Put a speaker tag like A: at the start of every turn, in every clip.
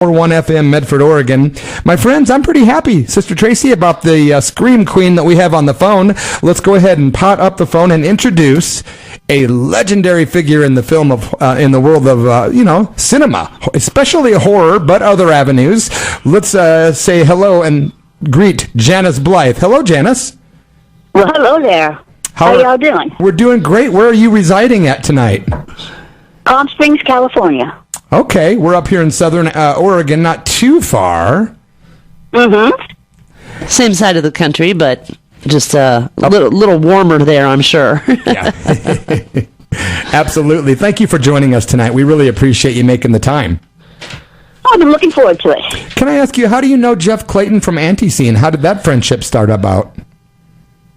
A: 1 FM, Medford, Oregon. My friends, I'm pretty happy, Sister Tracy, about the Scream Queen that we have on the phone. Let's go ahead and pot up the phone and introduce a legendary figure in the film of, in the world of, cinema, especially horror, but other avenues. Let's say hello and greet Janice Blythe. Hello, Janice.
B: Well, hello there. How y'all doing?
A: We're doing great. Where are you residing at tonight?
B: Palm Springs, California.
A: Okay, we're up here in southern Oregon, not too far.
B: Mm-hmm.
C: Same side of the country, but just a little warmer there, I'm sure.
A: Yeah. Absolutely. Thank you for joining us tonight. We really appreciate you making the time.
B: Oh, I've been looking forward to it.
A: Can I ask you, how do you know Jeff Clayton from Anti-Scene? How did that friendship start about?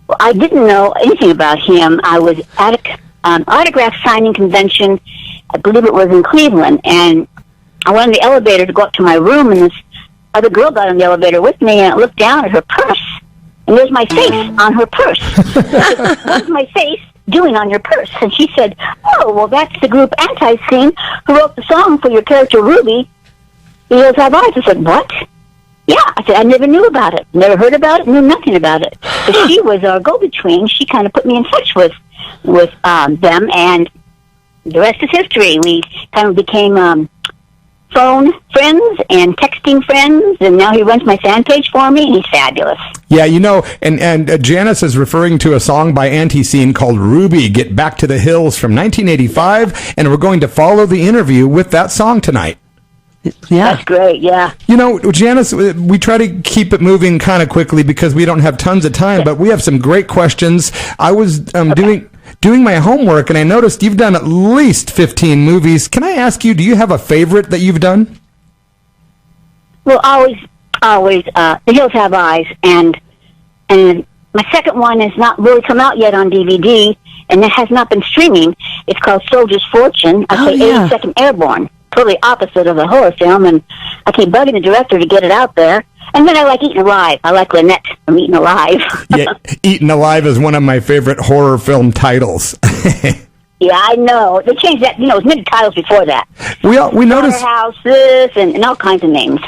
B: Well, I didn't know anything about him. I was at an autograph signing convention. I believe it was in Cleveland, and I went in the elevator to go up to my room, and this other girl got in the elevator with me, and I looked down at her purse, and there's my face on her purse. I said, "What's my face doing on your purse?" And she said, "Oh, well, that's the group Anti-Scene who wrote the song for your character Ruby, The Hills Have Eyes." I said, "What?" "Yeah." I said, "I never knew about it, never heard about it, knew nothing about it." But she was our go-between. She kind of put me in touch with them, and the rest is history. We kind of became phone friends and texting friends, and now he runs my fan page for me, and he's fabulous.
A: Yeah, and Janice is referring to a song by Anti-Scene called Ruby, Get Back to the Hills from 1985, and we're going to follow the interview with that song tonight.
C: Yeah.
B: That's great, yeah.
A: Janice, we try to keep it moving kind of quickly because we don't have tons of time, but we have some great questions. I was doing my homework, and I noticed you've done at least 15 movies. Can I ask you, do you have a favorite that you've done?
B: Well, always, The Hills Have Eyes, and my second one has not really come out yet on DVD, and it has not been streaming. It's called Soldier's Fortune. I play 82nd Airborne. Totally opposite of the horror film, and I keep bugging the director to get it out there. And then I like Eaten Alive. I like Lynette from Eaten Alive.
A: Yeah, Eaten Alive is one of my favorite horror film titles.
B: Yeah, I know. They changed that. It was many titles before that.
A: We noticed
B: Houses and all kinds of names.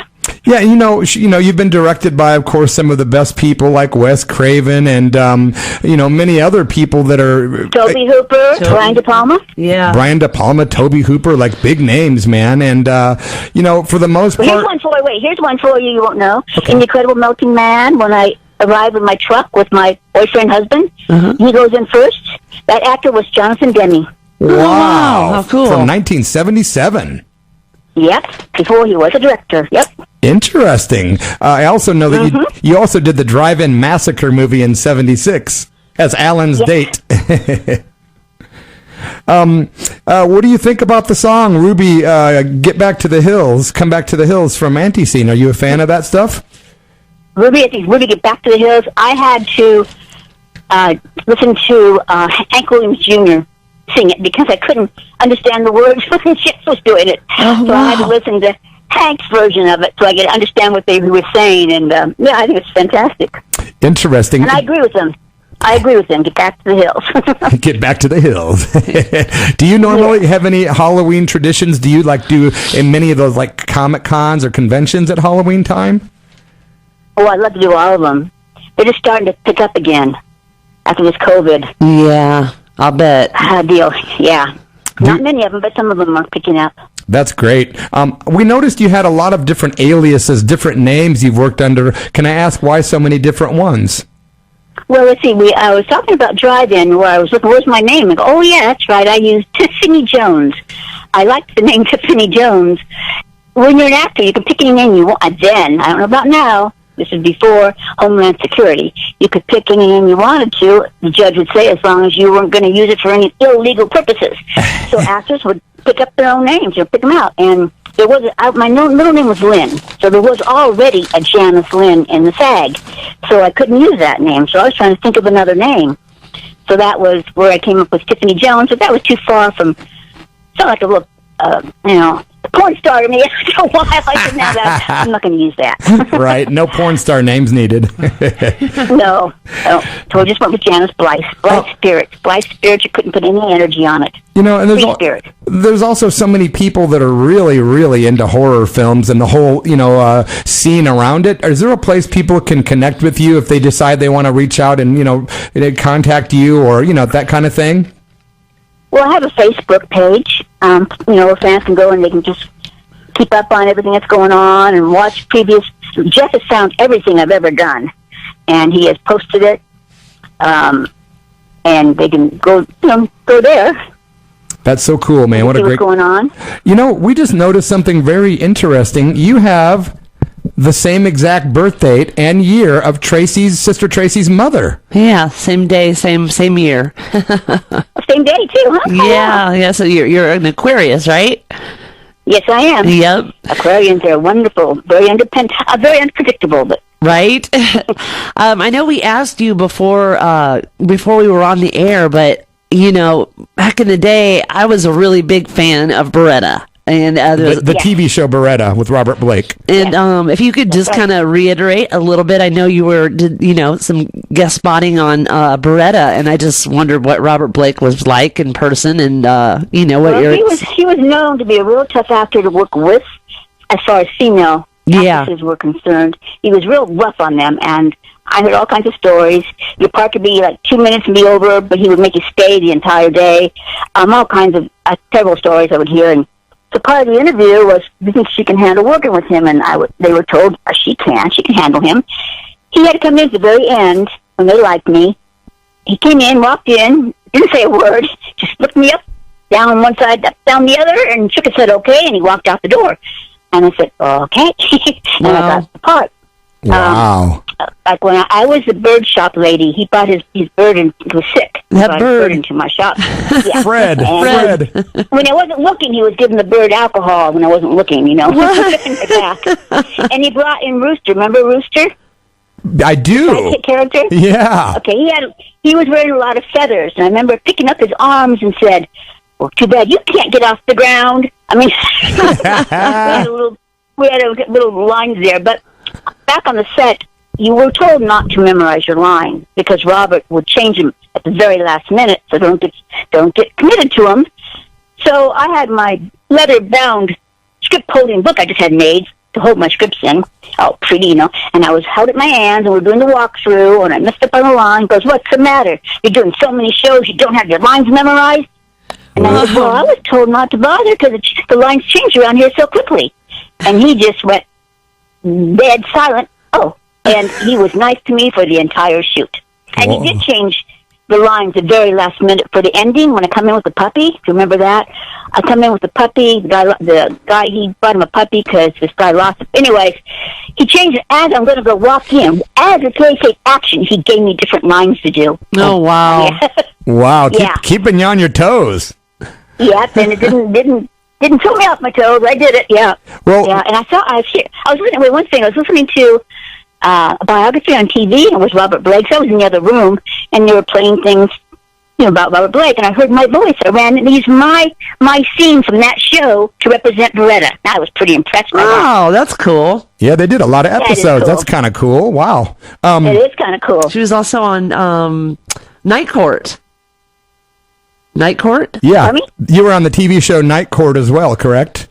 A: Yeah, you've been directed by, of course, some of the best people like Wes Craven and, many other people that are...
B: Toby Hooper, Brian De Palma.
C: Yeah.
A: Brian De Palma, Toby Hooper, like big names, man. And, for the most part...
B: Here's one for you won't know.
A: Okay.
B: In The Incredible Melting Man, when I arrived in my truck with my boyfriend husband, he goes in first. That actor was Jonathan Demme.
A: Wow.
C: How cool.
A: From 1977.
B: Yep, before he was a director. Yep.
A: Interesting. I also know that you also did the Drive-In Massacre movie in 76 as Alan's date. What do you think about the song, Ruby, Get Back to the Hills, Come Back to the Hills from Anti-Scene? Are you a fan of that stuff?
B: Ruby Get Back to the Hills. I had to listen to Hank Williams Jr. sing it because I couldn't understand the words when Jeff was doing it. So I had to listen to Hank's version of it so I could understand what they were saying. And, I think it's fantastic.
A: Interesting.
B: And I agree with them. Get back to the hills.
A: Get back to the hills. Do you normally have any Halloween traditions? Do you do in many of those Comic Cons or conventions at Halloween time?
B: Oh, I'd love to do all of them. They're just starting to pick up again after this COVID.
C: Yeah, I'll bet.
B: Deal, yeah. Not many of them, but some of them are picking up.
A: That's great. We noticed you had a lot of different aliases, different names you've worked under. Can I ask why so many different ones?
B: Well, let's see. I was talking about Drive-In, where I was looking, where's my name? I go, oh, yeah, that's right. I used Tiffany Jones. I liked the name Tiffany Jones. When you're an actor, you can pick any name you want. Then, I don't know about now, this is before Homeland Security, you could pick any name you wanted to, the judge would say, as long as you weren't going to use it for any illegal purposes. So actors would pick up their own names, pick them out. And there was my middle name was Lynn, so there was already a Janice Lynn in the SAG. So I couldn't use that name, so I was trying to think of another name. So that was where I came up with Tiffany Jones, but that was too far from, sounded like a little, porn star to me after a while. I said, now that I'm not going to use that.
A: Right. No porn star names needed.
B: No. So I just went with Janice Blythe. Blythe Spirit. Blythe Spirit, you couldn't put any energy on it.
A: You know, and
B: Spirit.
A: there's also so many people that are really, really into horror films and the whole, scene around it. Is there a place people can connect with you if they decide they want to reach out and, contact you or, that kind of thing?
B: Well, I have a Facebook page. Fans can go and they can just keep up on everything that's going on and watch previous. Jeff has found everything I've ever done, and he has posted it. And they can go there.
A: That's so cool, man. What a great...
B: what's going on.
A: We just noticed something very interesting. You have the same exact birth date and year of Sister Tracy's mother.
C: Yeah, same day, same year.
B: Same day too, huh?
C: Yeah. So you're an Aquarius, right?
B: Yes, I am.
C: Yep.
B: Aquarians are wonderful, very independent, very unpredictable, but.
C: Right. I know we asked you before we were on the air, but back in the day, I was a really big fan of Beretta. And
A: the TV show Beretta with Robert Blake.
C: And if you could just kind of reiterate a little bit, I know you did some guest spotting on Beretta, and I just wondered what Robert Blake was like in person, and what
B: he was known to be a real tough actor to work with, as far as female actresses were concerned. He was real rough on them, and I heard all kinds of stories. Your part could be like 2 minutes and be over, but he would make you stay the entire day. All kinds of terrible stories I would hear, and so part of the interview was, do you think she can handle working with him? And they were told, she can handle him. He had to come in at the very end when they liked me. He came in, walked in, didn't say a word, just looked me up, down one side, up, down the other, and shook his head okay, and he walked out the door. And I said, okay. And I got the part.
A: Wow.
B: Like when I was the bird shop lady, he brought his bird and he was sick.
C: That
B: brought
C: bird.
B: His bird into my shop. Yeah.
A: Fred.
B: When I wasn't looking, he was giving the bird alcohol when I wasn't looking, In my back. And he brought in Rooster. Remember Rooster?
A: I do.
B: Sidekick character?
A: Yeah.
B: Okay, he was wearing a lot of feathers, and I remember picking up his arms and said, well, too bad you can't get off the ground. I mean, we had a little lines there, but back on the set, you were told not to memorize your line because Robert would change them at the very last minute, so don't get committed to them. So I had my leather-bound script-holding book I just had made to hold my scripts in, all pretty, and I was held at my hands, and we're doing the walkthrough, and I messed up on the line. He goes, what's the matter? You're doing so many shows, you don't have your lines memorized? And I said, well, I was told not to bother because the lines change around here so quickly. And he just went dead silent. Oh, and he was nice to me for the entire shoot. And he did change the lines the very last minute for the ending when I come in with the puppy. Do you remember that? I come in with the puppy. The guy, he brought him a puppy because this guy lost it. Anyways, he changed it as I'm going to go walk in. As the TRACY action, he gave me different lines to do.
C: Oh, wow.
B: Yeah.
A: Wow. Keeping you on your toes.
B: Yep, and it didn't throw me off my toes. I did it. Yeah. Well. Yeah, and I was listening. Wait, one thing. I was listening to a biography on TV, and it was Robert Blake. So I was in the other room, and they were playing things, about Robert Blake, and I heard my voice. I ran and used my scene from that show to represent Beretta. I was pretty impressed by that.
C: Oh, that's cool.
A: Yeah, they did a lot of episodes.
B: Cool.
A: That's kind of cool. Wow.
B: It is kind of cool.
C: She was also on Night Court. Night Court?
A: Yeah. You were on the TV show Night Court as well, correct?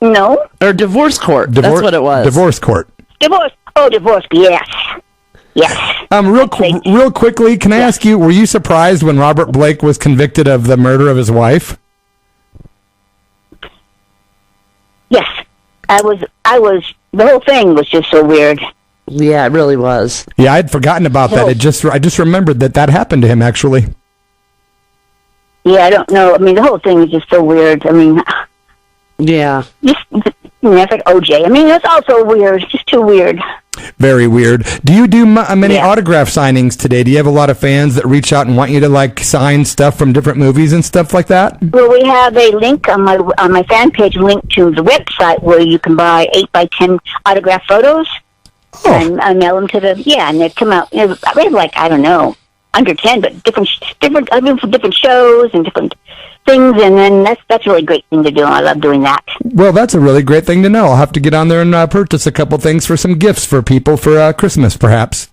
B: No.
C: Or Divorce Court. That's what it was.
A: Divorce Court.
B: Divorce. Oh, Divorce. Yes. Yes.
A: Real quickly, can I ask you, were you surprised when Robert Blake was convicted of the murder of his wife?
B: Yes. I was, the whole thing was just so weird.
C: Yeah, it really was.
A: Yeah, I'd forgotten about that. I just remembered that happened to him, actually.
B: Yeah, I don't know. The whole thing is just so weird.
C: Yeah.
B: It's like OJ. It's also weird. It's just too weird.
A: Very weird. Do you do many autograph signings today? Do you have a lot of fans that reach out and want you to sign stuff from different movies and stuff like that?
B: Well, we have a link on my fan page, link to the website where you can buy 8x10 autograph photos. Oh. And I mail them to and they come out. We have I don't know, under 10, but different. For different shows and different things, and then that's a really great thing to do. I love doing that.
A: Well, that's a really great thing to know. I'll have to get on there and purchase a couple things for some gifts for people for Christmas, perhaps.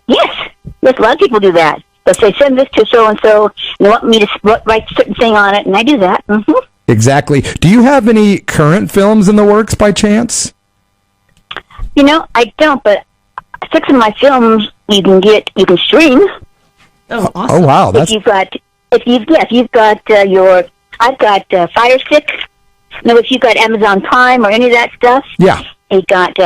B: Yes, a lot of people do that. They'll say, send this to so-and-so, and they want me to write a certain thing on it, and I do that. Mm-hmm.
A: Exactly. Do you have any current films in the works by chance?
B: I don't, but 6 of my films you can stream.
C: Oh, awesome.
A: Oh, wow.
B: If you've got I've got Fire Stick. No, if you've got Amazon Prime or any of that stuff.
A: Yeah.
B: You got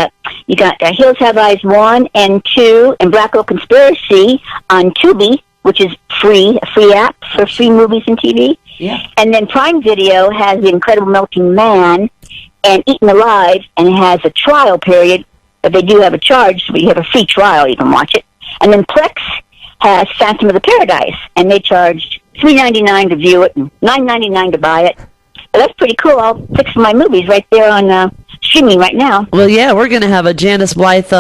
B: Hills Have Eyes 1 and 2 and Black Oak Conspiracy on Tubi, which is a free app for free movies and TV.
C: Yeah.
B: And then Prime Video has The Incredible Melting Man and Eaten Alive, and it has a trial period, but they do have a charge, but you have a free trial, you can watch it. And then Plex has Phantom of the Paradise, and they charged $3.99 to view it and $9.99 to buy it. But that's pretty cool. All 6 of my movies right there on streaming right now.
C: Well, yeah, we're going to have a Janice Blythe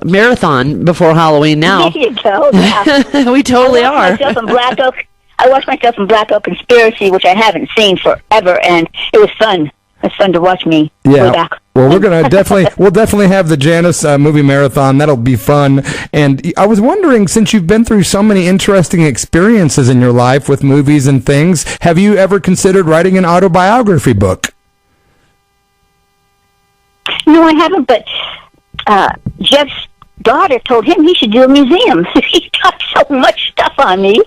C: marathon before Halloween now.
B: There you go. Yeah.
C: We totally
B: I
C: are.
B: watched myself in Black Oak Conspiracy, which I haven't seen forever, and it was fun. It's fun to watch me go back.
A: Well, we'll definitely have the Janice movie marathon. That'll be fun. And I was wondering, since you've been through so many interesting experiences in your life with movies and things, have you ever considered writing an autobiography book?
B: No, I haven't, but Jeff's daughter told him he should do a museum. He's got so much stuff on me.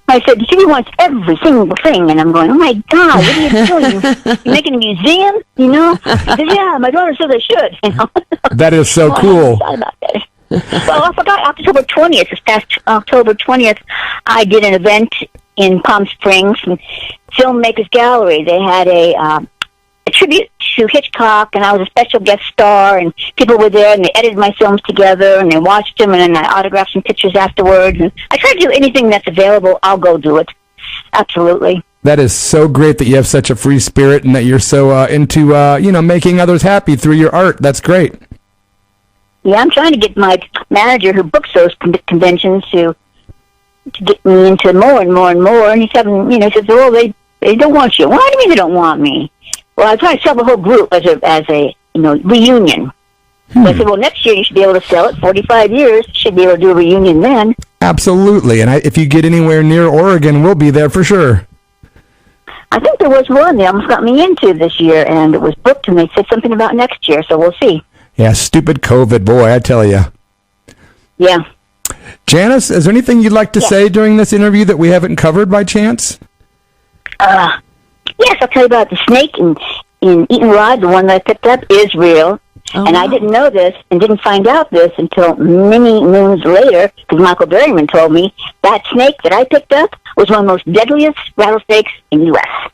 B: I said, he wants every single thing. And I'm going, oh, my God, what are you doing? You're making a museum, He said, yeah, my daughter said I should,
A: That is so cool.
B: I thought about that. Well, I forgot, October 20th, this past October 20th, I did an event in Palm Springs, Filmmakers Gallery. They had a tribute to Hitchcock, and I was a special guest star, and people were there, and they edited my films together, and they watched them, and then I autographed some pictures afterwards, and I try to do anything that's available. I'll go do it. Absolutely.
A: That is so great that you have such a free spirit and that you're so into, making others happy through your art. That's great.
B: Yeah, I'm trying to get my manager who books those conventions to get me into more and more and more, and he's having, he says, well, they don't want you. Why do you mean they don't want me? Well, I try to sell the whole group as a reunion. So I said, well, next year you should be able to sell it. 45 years, you should be able to do a reunion then.
A: Absolutely. And if you get anywhere near Oregon, we'll be there for sure.
B: I think there was one they almost got me into this year, and it was booked, and they said something about next year, so we'll see.
A: Yeah, stupid COVID, boy, I tell you.
B: Yeah.
A: Janice, is there anything you'd like to say during this interview that we haven't covered by chance?
B: Yes, I'll tell you about the snake in Eaton Rod, the one that I picked up, is real.
C: Oh,
B: and
C: wow.
B: I didn't know this and didn't find out this until many moons later, because Michael Berryman told me that snake that I picked up was one of the most deadliest rattlesnakes in the U.S.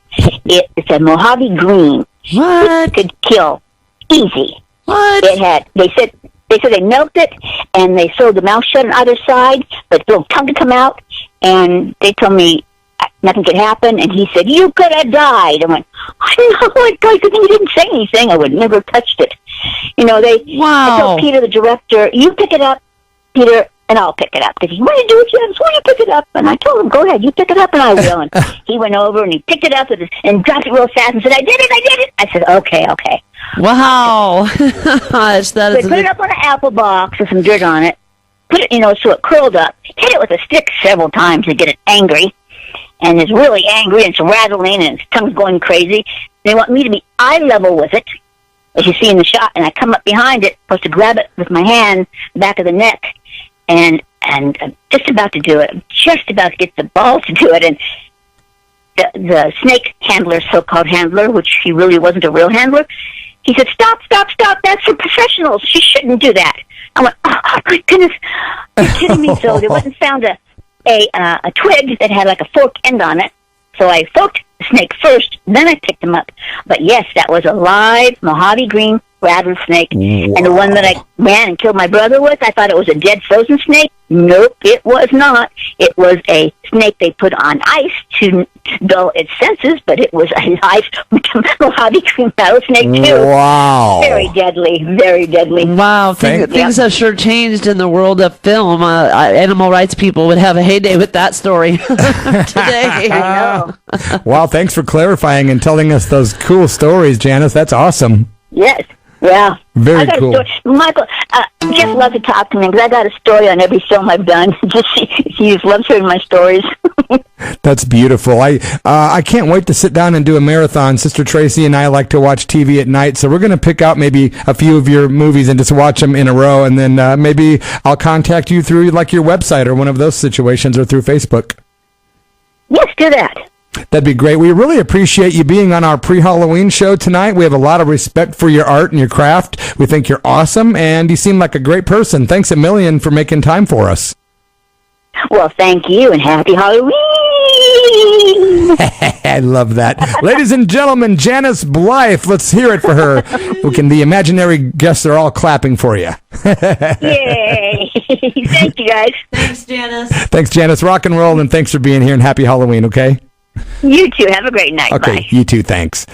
B: It's a Mojave Green.
C: What?
B: It could kill easy.
C: What?
B: They said they milked it, and they sewed the mouth shut on either side, but the little tongue could come out, and they told me nothing could happen, and he said, you could have died. I went, I know, good thing he didn't say anything. I would never have touched it. I told Peter, the director, you pick it up, Peter, and I'll pick it up. Because he wanted to do it, James, why don't you pick it up? And I told him, go ahead, you pick it up, and I will. And he went over, and he picked it up and dropped it real fast and said, I did it. I said, okay.
C: Wow. That is
B: So put it up on an apple box with some dirt on it. Put it, so it curled up. Hit it with a stick several times to get it angry. And it's really angry, and it's rattling, and its tongue's going crazy. They want me to be eye level with it, as you see in the shot, and I come up behind it, supposed to grab it with my hand, back of the neck, and I'm just about to do it. I'm just about to get the balls to do it, and the snake handler, so-called handler, which he really wasn't a real handler, he said, stop, that's for professionals. She shouldn't do that. I went, oh my goodness, you're kidding me. So they went and found a twig that had like a forked end on it. So I forked the snake first, then I picked him up. But yes, that was a live Mojave Green rattlesnake. And the one that I ran and killed my brother with, I thought it was a dead frozen snake. Nope, it was not. It was a snake they put on ice to dull its senses, but it was a live Mojave Cream rattlesnake, too.
A: Wow.
B: Very deadly, very deadly.
C: Wow, things have sure changed in the world of film. Animal rights people would have a heyday with that story today.
B: I know.
A: Wow, thanks for clarifying and telling us those cool stories, Janice. That's awesome.
B: Yes. Yeah.
A: Very
B: I got
A: cool.
B: A story. Michael, Jeff loves to talk to me because I got a story on every film I've done. He just loves hearing my stories.
A: That's beautiful. I can't wait to sit down and do a marathon. Sister Tracy and I like to watch TV at night, so we're going to pick out maybe a few of your movies and just watch them in a row, and then maybe I'll contact you through like your website or one of those situations or through Facebook.
B: Yes, do that.
A: That'd be great. We really appreciate you being on our pre-Halloween show tonight. We have a lot of respect for your art and your craft. We think you're awesome, and you seem like a great person. Thanks a million for making time for us.
B: Well, thank you, and happy Halloween!
A: I love that. Ladies and gentlemen, Janice Blythe. Let's hear it for her. The imaginary guests are all clapping for you.
B: Yay! Thank you, guys.
C: Thanks, Janice.
A: Thanks, Janice. Rock and roll, and thanks for being here, and happy Halloween, okay?
B: You too. Have a great night.
A: Okay,
B: Bye.
A: you too. Thanks.